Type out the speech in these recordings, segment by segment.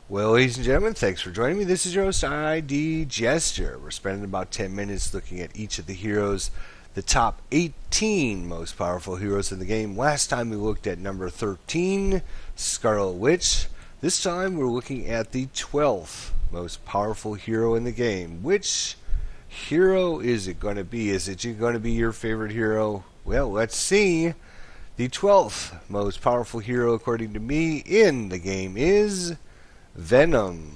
Well, ladies and gentlemen, thanks for joining me. This is your host, ID Gesture. We're spending about 10 minutes looking at each of the heroes, the top 18 most powerful heroes in the game. Last time we looked at number 13, Scarlet Witch. This time we're looking at the 12th most powerful hero in the game. Which hero is it going to be? Is it going to be your favorite hero? Well, let's see. The 12th most powerful hero, according to me, in the game is Venom.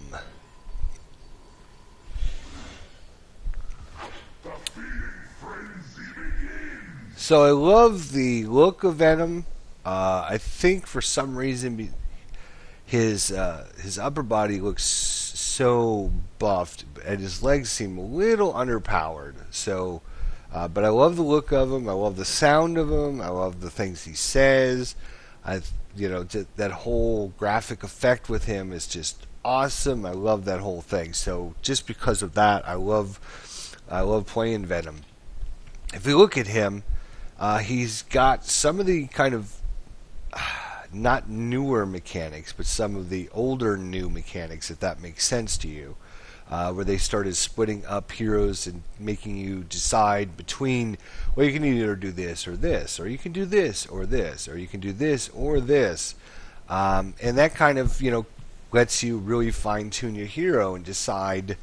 So I love the look of Venom. I think for some reason his upper body looks so buffed, and his legs seem a little underpowered. So, but I love the look of him. I love the sound of him. I love the things he says. That whole graphic effect with him is just awesome. I love that whole thing. So just because of that, I love playing Venom. If we look at him, he's got some of the kind of not newer mechanics, but some of the older new mechanics, if that makes sense to you. Where they started splitting up heroes and making you decide between, well, you can either do this, or you can do this, or this, or you can do this, or this. And that kind of, lets you really fine-tune your hero and decide,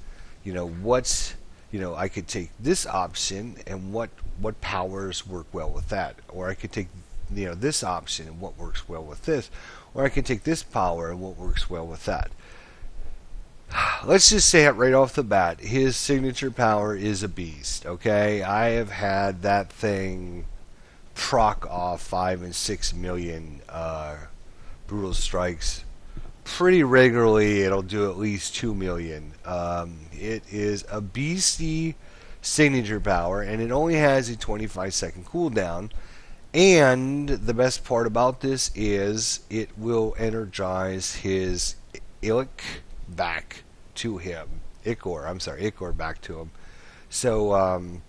I could take this option and what powers work well with that. Or I could take, this option and what works well with this. Or I can take this power and what works well with that. Let's just say it right off the bat. His signature power is a beast, okay? I have had that thing proc off 5 and 6 million brutal strikes pretty regularly. It'll do at least 2 million. It is a beastie signature power, and it only has a 25-second cooldown. And the best part about this is it will energize his ilk back to him. Ichor back to him. So,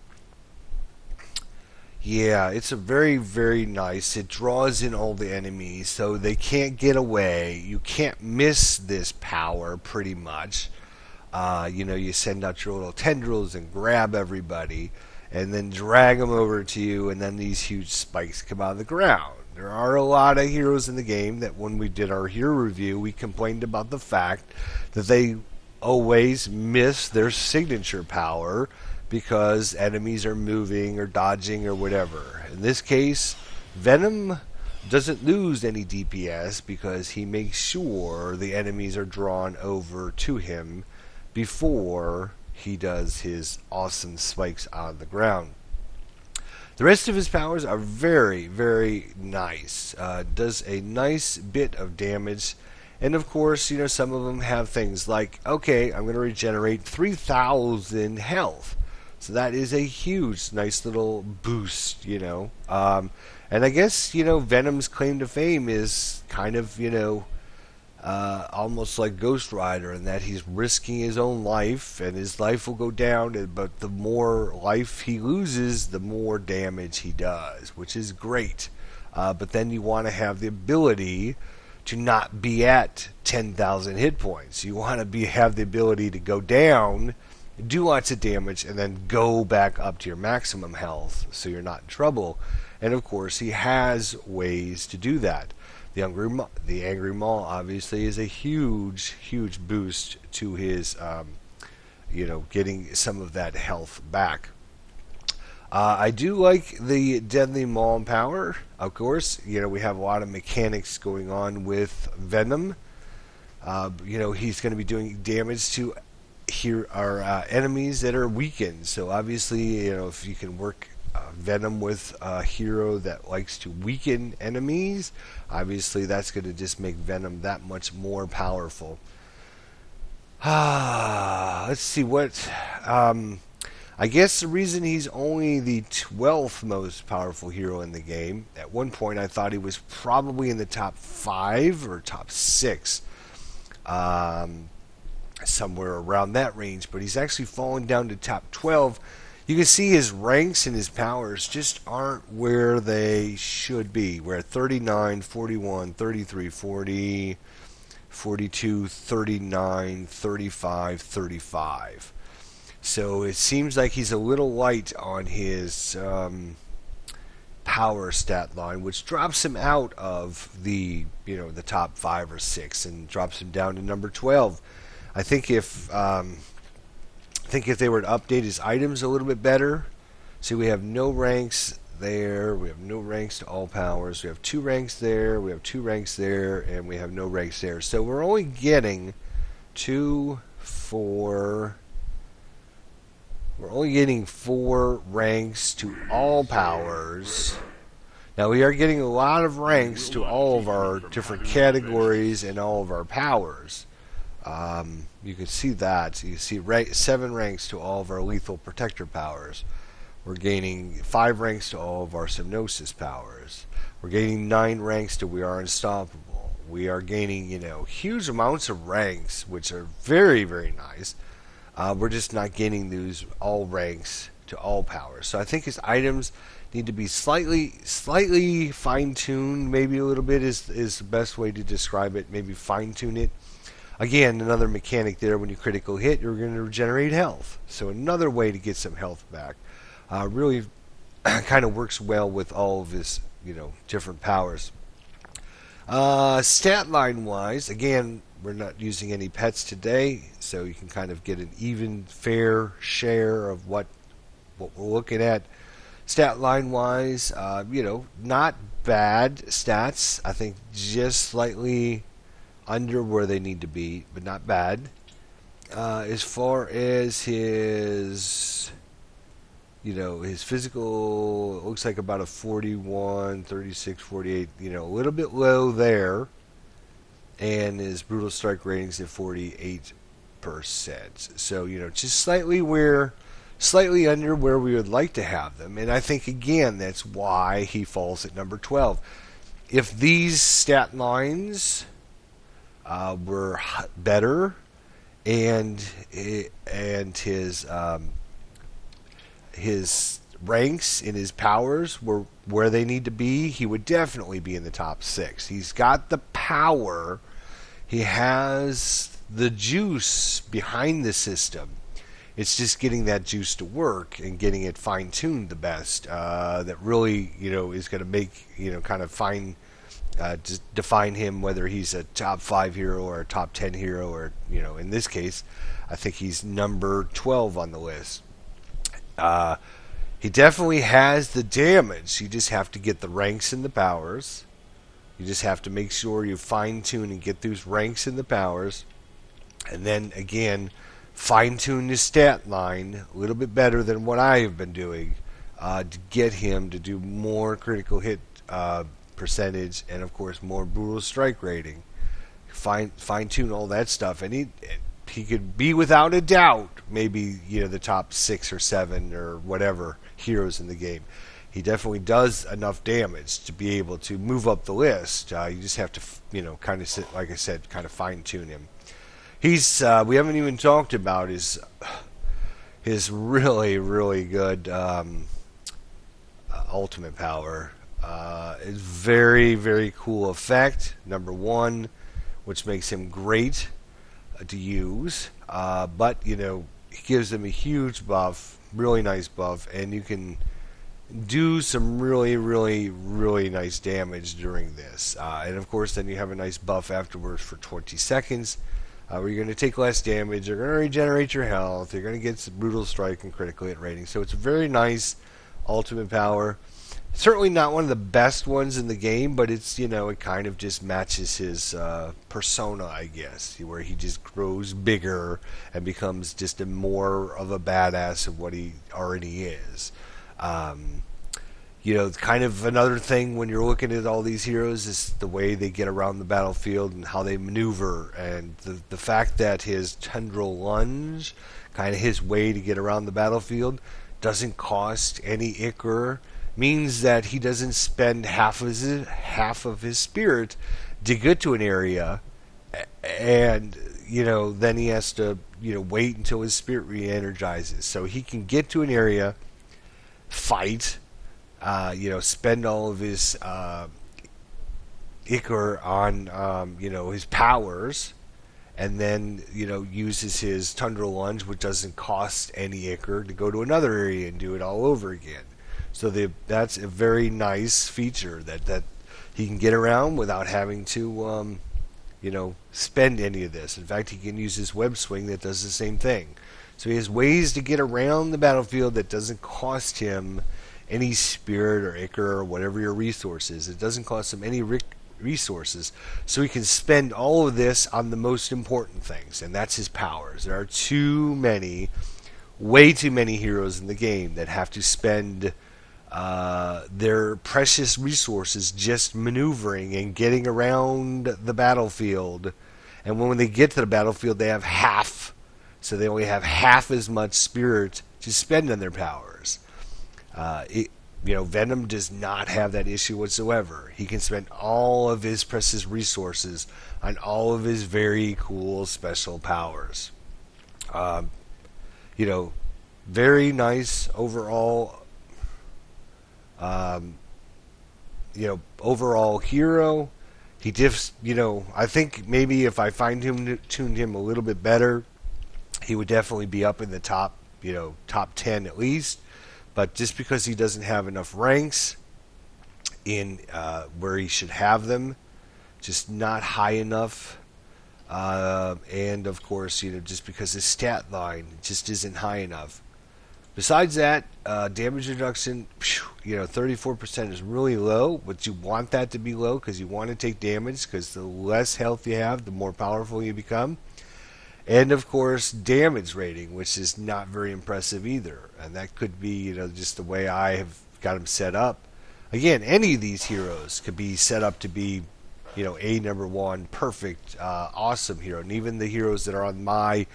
it's a very, very nice. It draws in all the enemies, so they can't get away. You can't miss this power, pretty much. You send out your little tendrils and grab everybody, and then drag them over to you, and then these huge spikes come out of the ground. There are a lot of heroes in the game that when we did our hero review, we complained about the fact that they always miss their signature power because enemies are moving or dodging or whatever. In this case, Venom doesn't lose any DPS because he makes sure the enemies are drawn over to him before he does his awesome spikes out of the ground. The rest of his powers are very, very nice. Does a nice bit of damage. And of course, some of them have things like, okay, I'm going to regenerate 3,000 health. So that is a huge, nice little boost, And I guess, Venom's claim to fame is kind of, almost like Ghost Rider in that he's risking his own life and his life will go down, but the more life he loses, the more damage he does, which is great. But then you want to have the ability to not be at 10,000 hit points. You want to have the ability to go down, do lots of damage, and then go back up to your maximum health so you're not in trouble. And of course, he has ways to do that. The Angry Maw obviously is a huge, huge boost to his, getting some of that health back. I do like the Deadly Maw power. Of course, we have a lot of mechanics going on with Venom. He's going to be doing damage to our enemies that are weakened. So obviously, if you can work Venom with a hero that likes to weaken enemies, obviously that's going to just make Venom that much more powerful. Let's see what... I guess the reason he's only the 12th most powerful hero in the game, at one point I thought he was probably in the top 5 or top 6. Somewhere around that range, but he's actually fallen down to top 12. You can see his ranks and his powers just aren't where they should be. We're at 39, 41, 33, 40, 42, 39, 35, 35. So it seems like he's a little light on his power stat line, which drops him out of the top 5 or 6 and drops him down to number 12. I think if they were to update his items a little bit better, see, we have no ranks there, we have no ranks to all powers, we have 2 ranks there, we have 2 ranks there, and we have no ranks there. So we're only getting 2, 4. We're only getting 4 ranks to all powers. Now we are getting a lot of ranks to all of our different categories and all of our powers. You can see that. You see 7 ranks to all of our lethal protector powers. We're gaining 5 ranks to all of our Hypnosis powers. We're gaining 9 ranks to We Are Unstoppable. We are gaining, huge amounts of ranks, which are very, very nice. We're just not getting those all ranks to all powers. So I think his items need to be slightly fine-tuned. Maybe a little bit is the best way to describe it. Maybe fine-tune it. Again, another mechanic there. When you critical hit, you're going to regenerate health. So another way to get some health back. Really kind of works well with all of his, different powers. Stat line wise, again, we're not using any pets today, so you can kind of get an even, fair share of what we're looking at. Stat line wise, not bad stats. I think just slightly under where they need to be, but not bad. As far as his his physical, it looks like about a 41, 36, 48, a little bit low there. And his brutal strike ratings at 48%. So, just slightly under where we would like to have them. And I think, again, that's why he falls at number 12. If these stat lines were better and his ranks and his powers were where they need to be, he would definitely be in the top 6. He's got the power. He has the juice behind the system. It's just getting that juice to work and getting it fine-tuned the best. That really, is going to make, kind of define him, whether he's a top 5 hero or a top 10 hero, or, in this case, I think he's number 12 on the list. He definitely has the damage. You just have to get the ranks and the powers. You just have to make sure you fine-tune and get those ranks and the powers. And then, again, fine-tune his stat line a little bit better than what I have been doing to get him to do more critical hit percentage and, of course, more brutal strike rating. Fine-tune all that stuff. And he could be, without a doubt, maybe the top 6 or 7 or whatever heroes in the game. He definitely does enough damage to be able to move up the list. You just have to, kind of, like I said, kind of fine tune him. He's we haven't even talked about his really, really good ultimate power. It's very, very cool effect. Number 1, which makes him great to use, but he gives them a huge buff, really nice buff, and you can do some really, really, really nice damage during this. And of course, then you have a nice buff afterwards for 20 seconds, where you're going to take less damage, you're going to regenerate your health, you're going to get some brutal strike and critical hit rating. So it's a very nice ultimate power. Certainly not one of the best ones in the game, but it's, it kind of just matches his persona, I guess, where he just grows bigger and becomes just more of a badass of what he already is. Kind of another thing when you're looking at all these heroes is the way they get around the battlefield and how they maneuver, and the fact that his tendril lunge, kind of his way to get around the battlefield, doesn't cost any ichor, means that he doesn't spend half of his spirit to get to an area, and then he has to wait until his spirit re-energizes, so he can get to an area, fight, spend all of his Icar on his powers, and then uses his Tundra Lunge, which doesn't cost any Icar, to go to another area and do it all over again. So that's a very nice feature that he can get around without having to spend any of this. In fact, he can use his web swing that does the same thing. So he has ways to get around the battlefield that doesn't cost him any spirit or Icar or whatever your resource is. It doesn't cost him any resources. So he can spend all of this on the most important things, and that's his powers. There are way too many heroes in the game that have to spend their precious resources just maneuvering and getting around the battlefield. And when they get to the battlefield, they have half. So they only have half as much spirit to spend on their powers. Venom does not have that issue whatsoever. He can spend all of his precious resources on all of his very cool special powers. Very nice overall. Overall hero. He just, I think maybe if I tuned him a little bit better, he would definitely be up in the top 10 at least. But just because he doesn't have enough ranks in where he should have them, just not high enough. And of course, just because his stat line just isn't high enough. Besides that, damage reduction, 34% is really low, but you want that to be low because you want to take damage, because the less health you have, the more powerful you become. And of course, damage rating, which is not very impressive either. And that could be, just the way I have got him set up. Again, any of these heroes could be set up to be, a number one, perfect, awesome hero. And even the heroes that are on my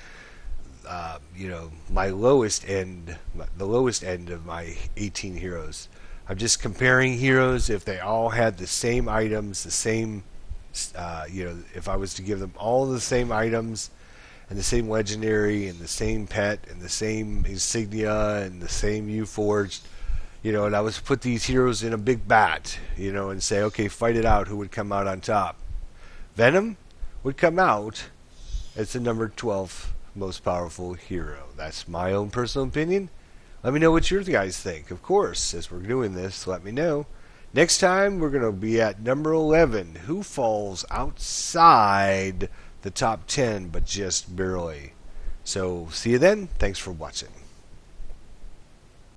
my lowest end, the lowest end of my 18 heroes. I'm just comparing heroes. If they all had the same items, the same, if I was to give them all the same items and the same legendary and the same pet and the same insignia and the same U-Forged, and I was to put these heroes in a big bat, and say, okay, fight it out, who would come out on top? Venom would come out as the number 12 most powerful hero. That's my own personal opinion. Let me know what your guys think. Of course, as we're doing this, let me know. Next time, we're going to be at number 11. Who falls outside the top 10, but just barely. So, see you then. Thanks for watching.